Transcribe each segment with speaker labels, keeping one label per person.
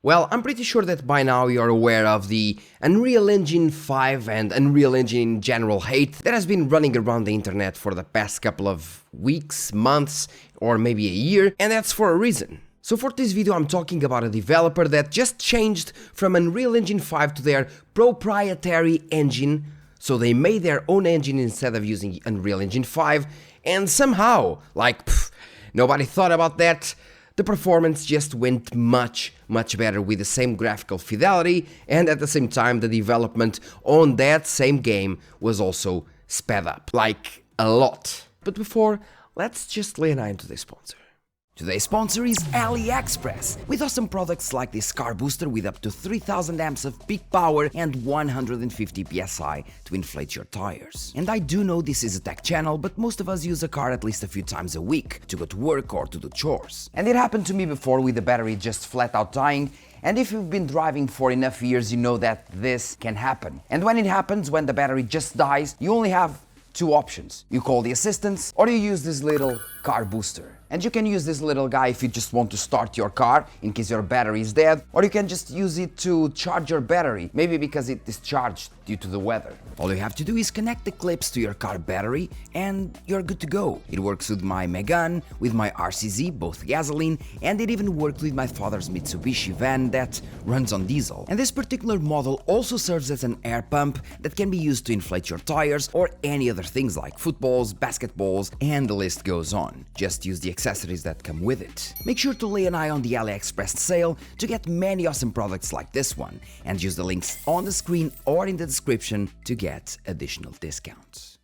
Speaker 1: Well, I'm pretty sure that by now you're aware of the Unreal Engine 5 and Unreal Engine in general hate that has been running around the internet for the past couple of weeks, months, or maybe a year, and that's for a reason. So for this video I'm talking about a developer that just changed from Unreal Engine 5 to their proprietary engine, so they made their own engine instead of using Unreal Engine 5, and somehow, nobody thought about that, the performance just went much better with the same graphical fidelity, and at the same time the development on that same game was also sped up, like a lot. But before, let's just lay an eye into the sponsor. Today's sponsor is AliExpress, with awesome products like this car booster with up to 3000 amps of peak power and 150 psi to inflate your tires. And I do know this is a tech channel, but most of us use a car at least a few times a week to go to work or to do chores. And it happened to me before with the battery just flat out dying. And if you've been driving for enough years, you know that this can happen. And when it happens, when the battery just dies, you only have two options. You call the assistance or you use this little car booster. And you can use this little guy if you just want to start your car in case your battery is dead, or you can just use it to charge your battery, maybe because it is charged due to the weather. All you have to do is connect the clips to your car battery and you're good to go. It works with my Megane, with my RCZ, both gasoline, and it even worked with my father's Mitsubishi van that runs on diesel. And this particular model also serves as an air pump that can be used to inflate your tires or any other things like footballs, basketballs, and the list goes on. Just use the accessories that come with it. Make sure to lay an eye on the AliExpress sale to get many awesome products like this one, and use the links on the screen or in the description to get additional discounts.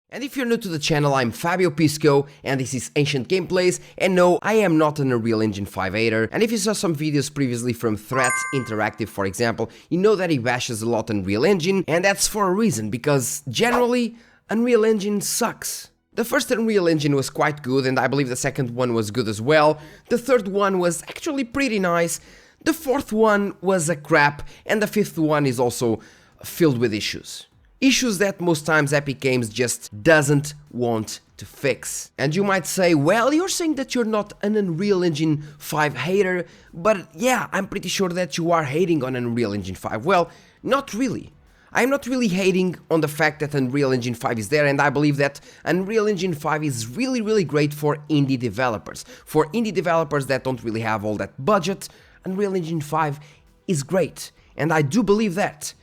Speaker 1: And if you're new to the channel, I'm Fabio Pisco, and this is Ancient Gameplays, and no, I am not an Unreal Engine 5 hater, and if you saw some videos previously from Threats Interactive, for example, you know that he bashes a lot on Unreal Engine, and that's for a reason, because generally, Unreal Engine sucks. The first Unreal Engine was quite good, and I believe the second one was good as well. The third one was actually pretty nice. The fourth one was a crap, and the fifth one is also filled with issues. Issues that most times Epic Games just doesn't want to fix. And you might say, well, you're saying that you're not an Unreal Engine 5 hater, but yeah, I'm pretty sure that you are hating on Unreal Engine 5. Well, not really. I'm not really hating on the fact that Unreal Engine 5 is there, and I believe that Unreal Engine 5 is really great for indie developers. For indie developers that don't really have all that budget, Unreal Engine 5 is great, and I do believe that.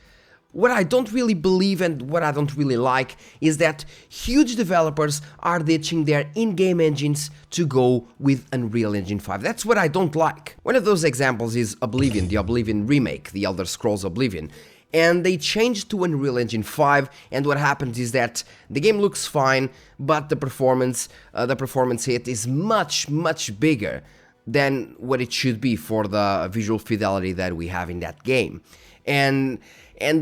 Speaker 1: What I don't really believe and what I don't really like is that huge developers are ditching their in-game engines to go with Unreal Engine 5. That's what I don't like. One of those examples is Oblivion, the Oblivion remake, the Elder Scrolls Oblivion. And they changed to Unreal Engine 5, and what happens is that the game looks fine, but the performance hit is much bigger than what it should be for the visual fidelity that we have in that game. And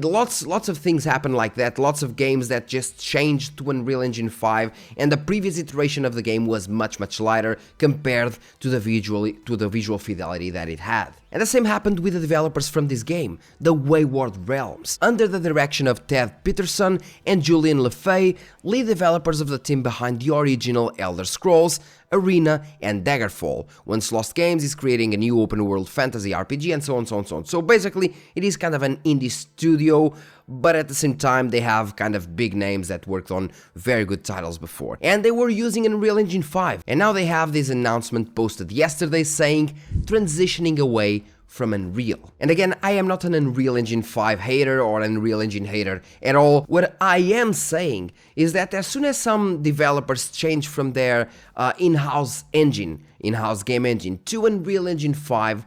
Speaker 1: lots of things happen like that, lots of games that just changed to Unreal Engine 5, and the previous iteration of the game was much lighter compared to the visual fidelity that it had. And the same happened with the developers from this game, the Wayward Realms, under the direction of Ted Peterson and Julian LeFay, lead developers of the team behind the original Elder Scrolls, Arena, and Daggerfall. Once Lost Games is creating a new open-world fantasy RPG, and so on. So basically, it is kind of an indie studio, but at the same time, they have kind of big names that worked on very good titles before. And they were using Unreal Engine 5, and now they have this announcement posted yesterday saying, transitioning away from Unreal. And again, I am not an Unreal Engine 5 hater or an Unreal Engine hater at all. What I am saying is that as soon as some developers change from their in-house game engine to Unreal Engine 5,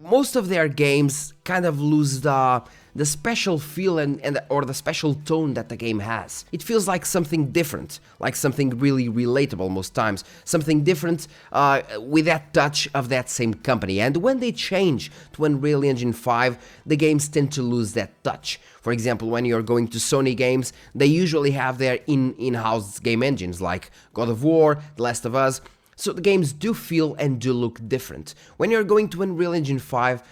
Speaker 1: most of their games kind of lose the special feel or the special tone that the game has. It feels like something different, like something really relatable most times, something different with that touch of that same company. And when they change to Unreal Engine 5, the games tend to lose that touch. For example, when you're going to Sony games, they usually have their in-house game engines like God of War, The Last of Us, so the games do feel and do look different. When you're going to Unreal Engine 5,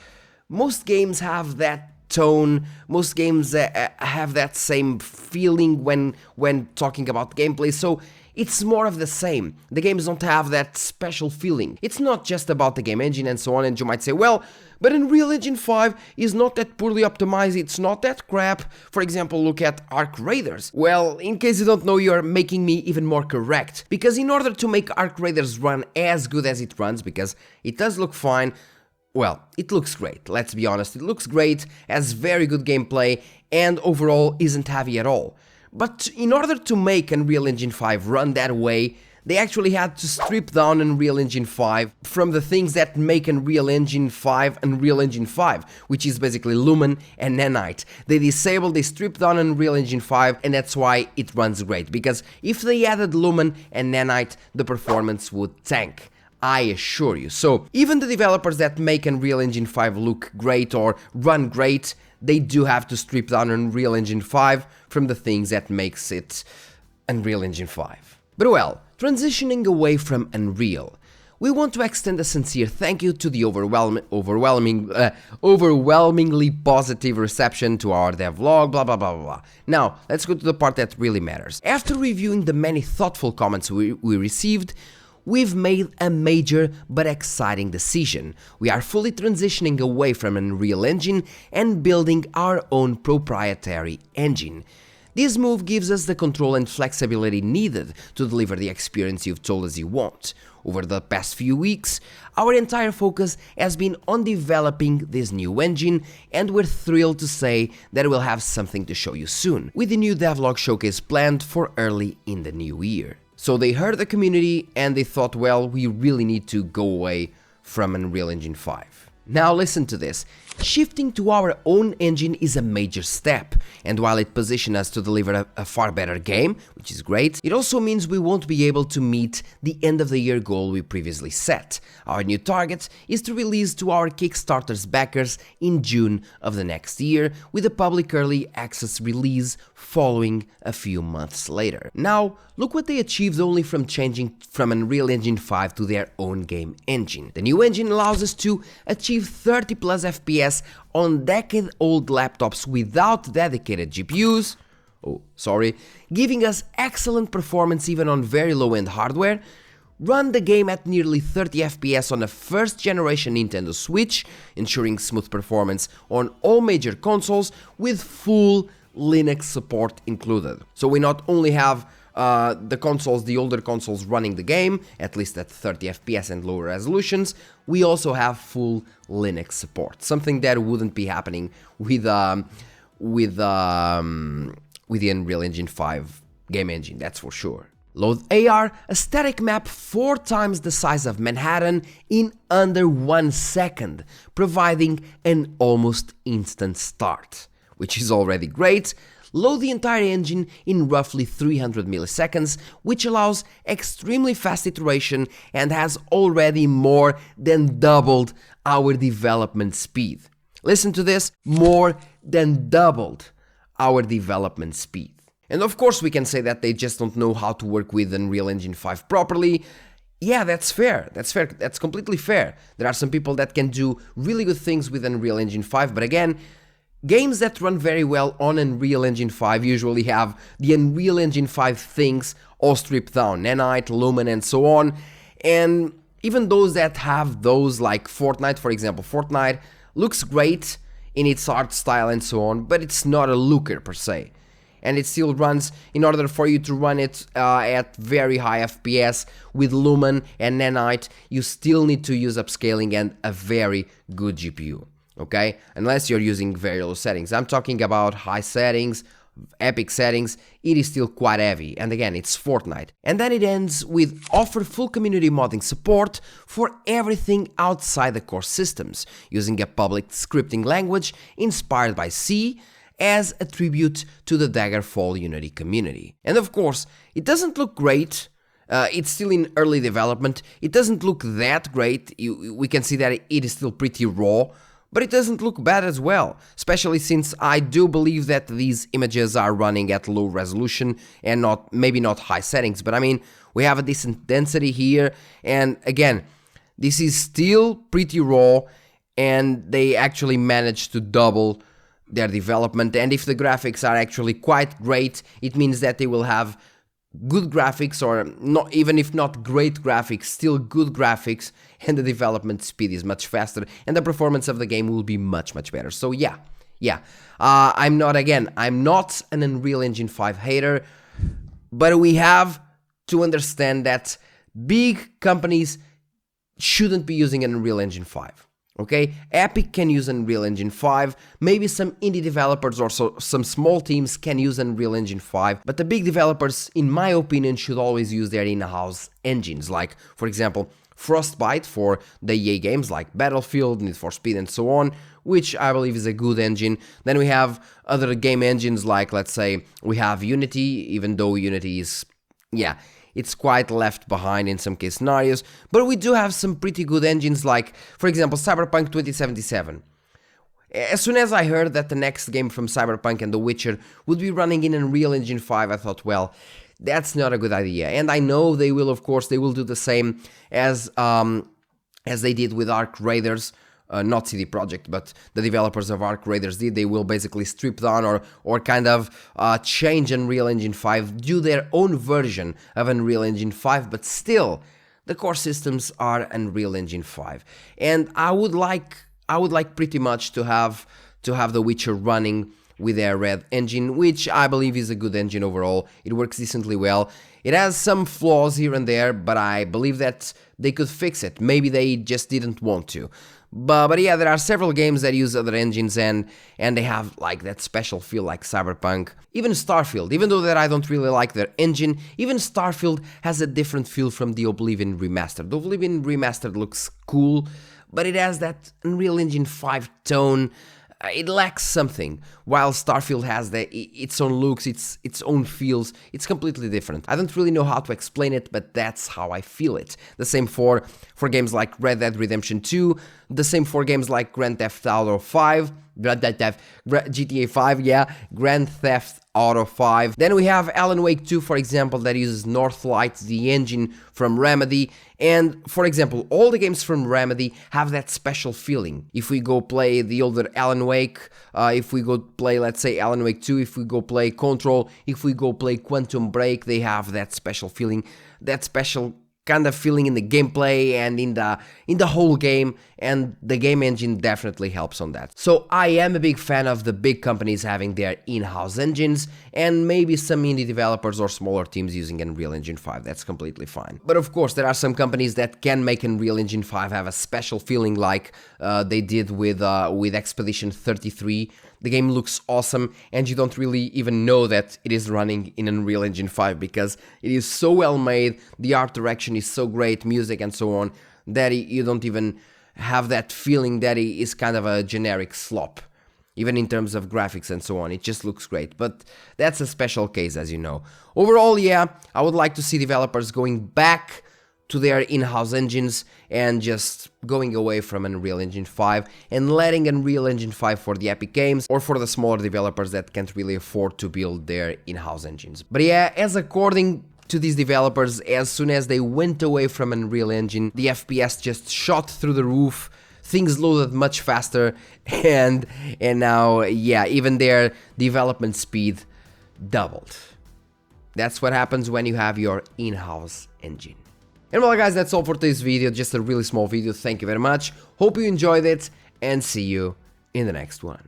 Speaker 1: most games have that tone, most games have that same feeling when talking about gameplay, so it's more of the same. The games don't have that special feeling. It's not just about the game engine and so on, and you might say, well, but Unreal Engine 5 is not that poorly optimized, it's not that crap. For example, look at Arc Raiders. Well, in case you don't know, you're making me even more correct. Because in order to make Arc Raiders run as good as it runs, because it does look fine, well, it looks great, let's be honest. It looks great, has very good gameplay, and overall isn't heavy at all. But in order to make Unreal Engine 5 run that way, they actually had to strip down Unreal Engine 5 from the things that make Unreal Engine 5, which is basically Lumen and Nanite. They stripped down Unreal Engine 5, and that's why it runs great, because if they added Lumen and Nanite, the performance would tank. I assure you. So even the developers that make Unreal Engine 5 look great or run great, they do have to strip down Unreal Engine 5 from the things that makes it Unreal Engine 5. But well, transitioning away from Unreal, we want to extend a sincere thank you to the overwhelmingly positive reception to our devlog, blah blah blah blah blah. Now, let's go to the part that really matters. After reviewing the many thoughtful comments we received, we've made a major but exciting decision. We are fully transitioning away from Unreal Engine and building our own proprietary engine. This move gives us the control and flexibility needed to deliver the experience you've told us you want. Over the past few weeks, our entire focus has been on developing this new engine, and we're thrilled to say that we'll have something to show you soon, with the new devlog showcase planned for early in the new year. So they heard the community and they thought, well, we really need to go away from Unreal Engine 5. Now listen to this. Shifting to our own engine is a major step, and while it positions us to deliver a far better game, which is great, it also means we won't be able to meet the end of the year goal we previously set. Our new target is to release to our Kickstarter's backers in June of the next year, with a public early access release following a few months later. Now, look what they achieved only from changing from Unreal Engine 5 to their own game engine. The new engine allows us to achieve 30 plus FPS on decade-old laptops without dedicated GPUs, giving us excellent performance even on very low-end hardware, run the game at nearly 30 FPS on a first-generation Nintendo Switch, ensuring smooth performance on all major consoles with full Linux support included. So we not only have the older consoles running the game, at least at 30 FPS and lower resolutions, we also have full Linux support, something that wouldn't be happening with the Unreal Engine 5 game engine, that's for sure. Load AR, a static map 4 times the size of Manhattan in under 1 second, providing an almost instant start, which is already great. Load the entire engine in roughly 300 milliseconds, which allows extremely fast iteration and has already more than doubled our development speed. Listen to this, more than doubled our development speed. And of course we can say that they just don't know how to work with Unreal Engine 5 properly. Yeah, that's fair, that's completely fair. There are some people that can do really good things with Unreal Engine 5, but again, games that run very well on Unreal Engine 5 usually have the Unreal Engine 5 things all stripped down, Nanite, Lumen and so on, and even those that have those, like Fortnite for example. Fortnite looks great in its art style and so on, but it's not a looker per se, and it still runs. In order for you to run it at very high FPS with Lumen and Nanite, you still need to use upscaling and a very good GPU. Okay, unless you're using very low settings. I'm talking about high settings, epic settings. It is still quite heavy, and again, it's Fortnite. And then it ends with offer full community modding support for everything outside the core systems, using a public scripting language inspired by C as a tribute to the Daggerfall Unity community. And of course, it doesn't look great. It's still in early development. It doesn't look that great. We can see that it is still pretty raw. But it doesn't look bad as well, especially since I do believe that these images are running at low resolution and maybe not high settings, but I mean, we have a decent density here, and again, this is still pretty raw, and they actually managed to double their development, and if the graphics are actually quite great, it means that they will have good graphics, or not, even if not great graphics, still good graphics, and the development speed is much faster, and the performance of the game will be much better. So yeah. I'm not an Unreal Engine 5 hater, but we have to understand that big companies shouldn't be using an Unreal Engine 5. Okay, Epic can use Unreal Engine 5, maybe some indie developers or some small teams can use Unreal Engine 5, but the big developers, in my opinion, should always use their in-house engines, like, for example, Frostbite for the EA games like Battlefield, Need for Speed, and so on, which I believe is a good engine. Then we have other game engines like, let's say, we have Unity, even though Unity is, it's quite left behind in some case scenarios, but we do have some pretty good engines like, for example, Cyberpunk 2077. As soon as I heard that the next game from Cyberpunk and The Witcher would be running in Unreal Engine 5, I thought, well, that's not a good idea. And I know they will, of course, they will do the same as they did with Arc Raiders. Not CD Projekt, but the developers of Arc Raiders did. They will basically strip down or kind of change Unreal Engine 5, do their own version of Unreal Engine 5, but still, the core systems are Unreal Engine 5. And I would like pretty much to have The Witcher running with their Red engine, which I believe is a good engine overall. It works decently well. It has some flaws here and there, but I believe that they could fix it. Maybe they just didn't want to. But yeah, there are several games that use other engines and they have like that special feel like Cyberpunk. Even Starfield, even though that I don't really like their engine, even Starfield has a different feel from the Oblivion Remastered. The Oblivion Remastered looks cool, but it has that Unreal Engine 5 tone. It lacks something, while Starfield has its own looks, its own feels. It's completely different. I don't really know how to explain it, but that's how I feel it. The same for games like Red Dead Redemption 2, the same for games like Grand Theft Auto 5, GTA 5, yeah, Grand Theft Auto 5. Then we have Alan Wake 2, for example, that uses Northlight, the engine from Remedy. And, for example, all the games from Remedy have that special feeling. If we go play the older Alan Wake, if we go play, let's say, Alan Wake 2, if we go play Control, if we go play Quantum Break, they have that special feeling, that special kind of feeling in the gameplay and in the whole game, and the game engine definitely helps on that. So I am a big fan of the big companies having their in-house engines, and maybe some indie developers or smaller teams using Unreal Engine 5, that's completely fine. But of course there are some companies that can make Unreal Engine 5 have a special feeling like they did with Expedition 33. The game looks awesome, and you don't really even know that it is running in Unreal Engine 5 because it is so well made, the art direction is so great, music and so on, that you don't even have that feeling that it is kind of a generic slop. Even in terms of graphics and so on, it just looks great, but that's a special case, as you know. Overall, yeah, I would like to see developers going back to their in-house engines and just going away from Unreal Engine 5 and letting Unreal Engine 5 for the Epic games or for the smaller developers that can't really afford to build their in-house engines. But yeah, as according to these developers, as soon as they went away from Unreal Engine, the FPS just shot through the roof, things loaded much faster, and now, yeah, even their development speed doubled. That's what happens when you have your in-house engine. And well guys, that's all for today's video, just a really small video. Thank you very much, hope you enjoyed it, and see you in the next one.